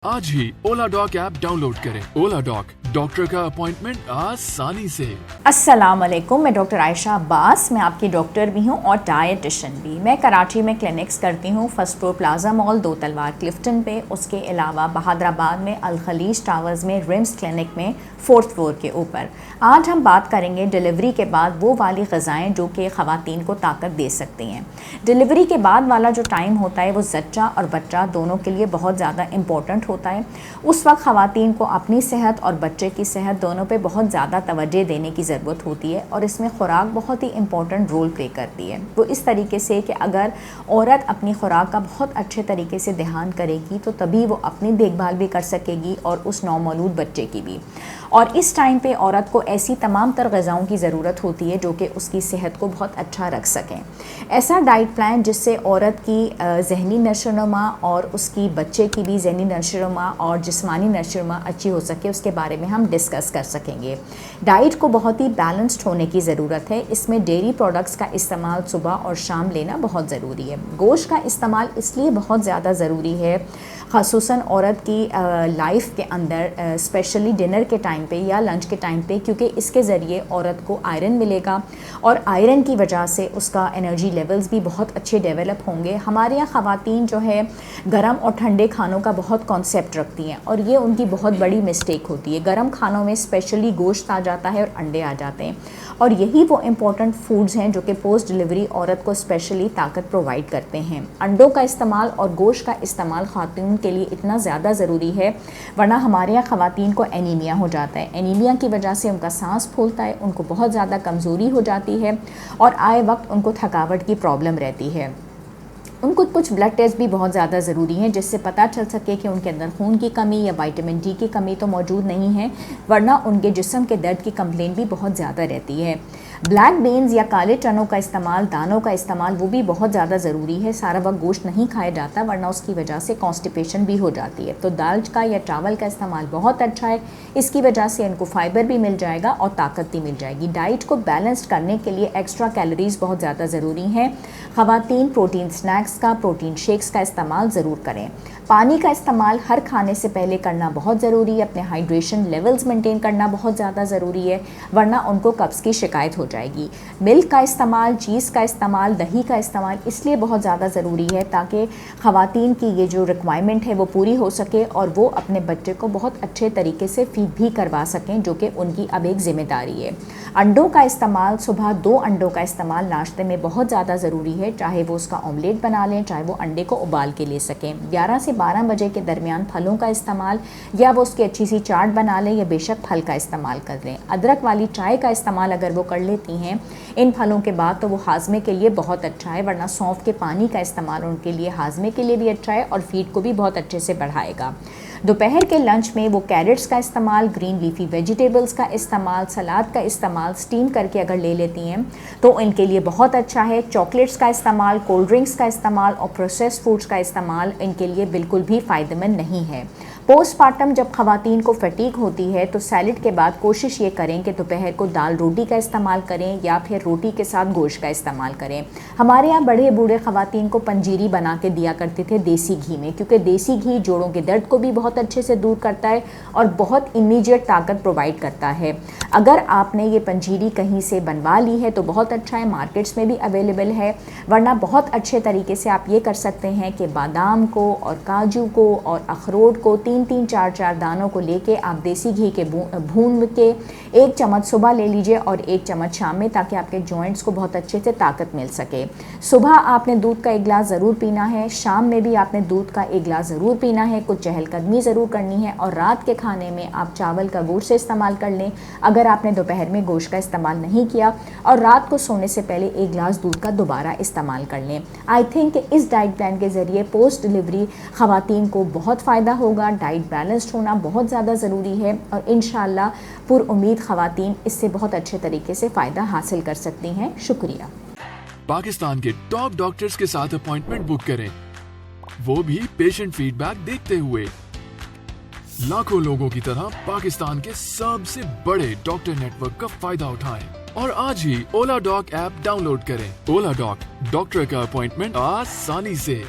आज ही ओला dock app download करें। ओला dock, doctor का अपॉइंटमेंट आसानी से। अस्सलाम वालेकुम, मैं डॉक्टर आयशा अब्बास। मैं आपकी डॉक्टर भी हूँ और डायटिशियन भी। मैं कराची में क्लिनिक्स करती हूँ, फर्स्ट फ्लोर प्लाजा मॉल, दो तलवार क्लिफ्टन पे। उसके अलावा बहादराबाद में अल खलीज टावर्स में रिम्स क्लिनिक में फोर्थ फ्लोर के ऊपर। आज हम बात करेंगे डिलीवरी के बाद वो वाली ग़िज़ाएँ जो कि ख़वातीन को ताकत दे सकती हैं। डिलीवरी के बाद वाला जो टाइम होता है वो ज़च्चा और बच्चा दोनों के लिए बहुत ज़्यादा इम्पोर्टेंट होता है। उस वक्त ख़वातीन को अपनी सेहत और बच्चे की सेहत दोनों पे बहुत ज़्यादा तवज्जो देने की ज़रूरत होती है और इसमें ख़ुराक बहुत ही इम्पोर्टेंट रोल प्ले करती है। वो इस तरीके से कि अगर औरत अपनी ख़ुराक का बहुत अच्छे तरीके से ध्यान करेगी तो तभी वो अपनी देखभाल भी कर सकेगी और उस नौमौलूद बच्चे की भी। और इस टाइम पे औरत को ऐसी तमाम तर ग़िज़ाओं की ज़रूरत होती है जो कि उसकी सेहत को बहुत अच्छा रख सकें। ऐसा डाइट प्लान जिससे औरत की ज़हनी नशोनुमा और उसकी बच्चे की भी ज़हनी नशोनुमा और जिस्मानी नशोनुमा अच्छी हो सके, उसके बारे में हम डिस्कस कर सकेंगे। डाइट को बहुत ही बैलेंस्ड होने की ज़रूरत है। इसमें डेयरी प्रोडक्ट्स का इस्तेमाल सुबह और शाम लेना बहुत ज़रूरी है। गोश्त का इस्तेमाल इसलिए बहुत ज़्यादा ज़रूरी है, ख़ासूसन औरत की लाइफ के अंदर, स्पेशली डिनर के टाइम पे या लंच के टाइम पे, क्योंकि इसके ज़रिए औरत को आयरन मिलेगा और आयरन की वजह से उसका एनर्जी लेवल्स भी बहुत अच्छे डेवलप होंगे। हमारे यहाँ ख़वातीन जो है गरम और ठंडे खानों का बहुत कॉन्सेप्ट रखती हैं और ये उनकी बहुत बड़ी मिस्टेक होती है। गरम खानों में स्पेशली गोश्त आ जाता है और अंडे आ जाते हैं और यही वो इम्पॉर्टेंट फूड्स हैं जो कि पोस्ट डिलीवरी औरत को स्पेशली ताकत प्रोवाइड करते हैं। अंडों का इस्तेमाल और गोश्त का इस्तेमाल ख़वातीन के लिए इतना ज़्यादा ज़रूरी है, वरना हमारे यहाँ ख़वातीन को एनीमिया हो जाता है। एनीमिया की वजह से उनका सांस फूलता है, उनको बहुत ज़्यादा कमज़ोरी हो जाती है और आए वक्त उनको थकावट की प्रॉब्लम रहती है। उनको कुछ ब्लड टेस्ट भी बहुत ज़्यादा ज़रूरी हैं जिससे पता चल सके कि उनके अंदर खून की कमी या विटामिन डी की कमी तो मौजूद नहीं है, वरना उनके जिस्म के दर्द की कंप्लेंट भी बहुत ज़्यादा रहती है। ब्लैक बीन्स या काले चनों का इस्तेमाल, दानों का इस्तेमाल, वो भी बहुत ज़्यादा ज़रूरी है। सारा वक्त गोश्त नहीं खाया जाता वरना उसकी वजह से कॉन्स्टिपेशन भी हो जाती है। तो दाल का या चावल का इस्तेमाल बहुत अच्छा है, इसकी वजह से इनको फाइबर भी मिल जाएगा और ताकत भी मिल जाएगी। डाइट को बैलेंस करने के लिए एक्स्ट्रा कैलोरीज बहुत ज़्यादा ज़रूरी हैं। ख़वातीन प्रोटीन स्नैक्स का, प्रोटीन शेक्स का इस्तेमाल ज़रूर करें। पानी का इस्तेमाल हर खाने से पहले करना बहुत ज़रूरी है। अपने हाइड्रेशन लेवल्स मेंटेन करना बहुत ज़्यादा ज़रूरी है, वरना उनको कब्ज़ की शिकायत हो जाएगी। मिल्क का इस्तेमाल, चीज़ का इस्तेमाल, दही का इस्तेमाल इसलिए बहुत ज़्यादा ज़रूरी है ताकि ख़वातीन की ये जो रिक्वायरमेंट है वो पूरी हो सके और वो अपने बच्चे को बहुत अच्छे तरीके से फीड भी करवा सकें, जो कि उनकी अब एक ज़िम्मेदारी है। अंडों का इस्तेमाल, सुबह 2 अंडों का इस्तेमाल नाश्ते में बहुत ज़्यादा ज़रूरी है, चाहे वो उसका ऑमलेट बना लें, चाहे वो अंडे को उबाल के ले सकें। 11 से 12 बजे के दरमियान फलों का इस्तेमाल, या वो उसकी अच्छी सी चाट बना लें या बेशक फल का इस्तेमाल कर लें। अदरक वाली चाय का इस्तेमाल अगर वो कर लेती हैं इन फलों के बाद तो वो हाजमे के लिए बहुत अच्छा है, वरना सौंफ के पानी का इस्तेमाल उनके लिए हाजमे के लिए भी अच्छा है और फीड को भी बहुत अच्छे से बढ़ाएगा। दोपहर के लंच में वो कैरेट्स का इस्तेमाल, ग्रीन लीफी वेजिटेबल्स का इस्तेमाल, सलाद का इस्तेमाल स्टीम करके अगर ले लेती हैं तो इनके लिए बहुत अच्छा है। चॉकलेट्स का इस्तेमाल, कोल्ड ड्रिंक्स का इस्तेमाल और प्रोसेस्ड फूड्स का इस्तेमाल इनके लिए बिल्कुल भी फ़ायदेमंद नहीं है। पोस्टमार्टम जब ख़वातीन को फटीग होती है तो सैलड के बाद कोशिश ये करें कि दोपहर को दाल रोटी का इस्तेमाल करें या फिर रोटी के साथ गोश्त का इस्तेमाल करें। हमारे यहाँ बड़े बूढ़े ख़वातीन को पंजीरी बना के दिया करते थे देसी घी में, क्योंकि देसी घी जोड़ों के दर्द को भी बहुत अच्छे से दूर करता है और बहुत इमीडिएट ताकत प्रोवाइड करता है। अगर आपने ये पंजीरी कहीं से बनवा ली है तो बहुत अच्छा है, मार्केट्स में भी अवेलेबल है, वरना बहुत अच्छे तरीके से आप ये कर सकते हैं कि बादाम को और काजू को और अखरोट को 3-3, 4-4 दानों को लेके आप देसी घी के भून के 1 चम्मच सुबह ले लीजिए और 1 चम्मच शाम में, ताकि आपके जॉइंट्स को बहुत अच्छे से ताकत मिल सके। सुबह आपने दूध का 1 गिलास ज़रूर पीना है, शाम में भी आपने दूध का 1 गिलास ज़रूर पीना है, कुछ चहलकदमी ज़रूर करनी है और रात के खाने में आप चावल का गुड़ से इस्तेमाल कर लें अगर आपने दोपहर में गोश्त का इस्तेमाल नहीं किया, और रात को सोने से पहले 1 गिलास दूध का दोबारा इस्तेमाल कर लें। आई थिंक इस डाइट प्लान के ज़रिए पोस्ट डिलीवरी ख़वातीन को बहुत फ़ायदा होगा। डाइट बैलेंस्ड होना बहुत ज़्यादा ज़रूरी है और इंशाअल्लाह पुरउम्मीद ख़वातीन इससे बहुत अच्छे तरीके से फ़ायदा हासिल कर सकती हैं। शुक्रिया। पाकिस्तान के टॉप डॉक्टर्स के साथ अपॉइंटमेंट बुक करें, वो भी पेशेंट फीडबैक देखते हुए। लाखों लोगों की तरह पाकिस्तान के सबसे बड़े डॉक्टर नेटवर्क का फायदा उठाएं और आज ही ओला डॉक ऐप डाउनलोड करें। ओला डॉक, डॉक्टर का अपॉइंटमेंट आसानी से।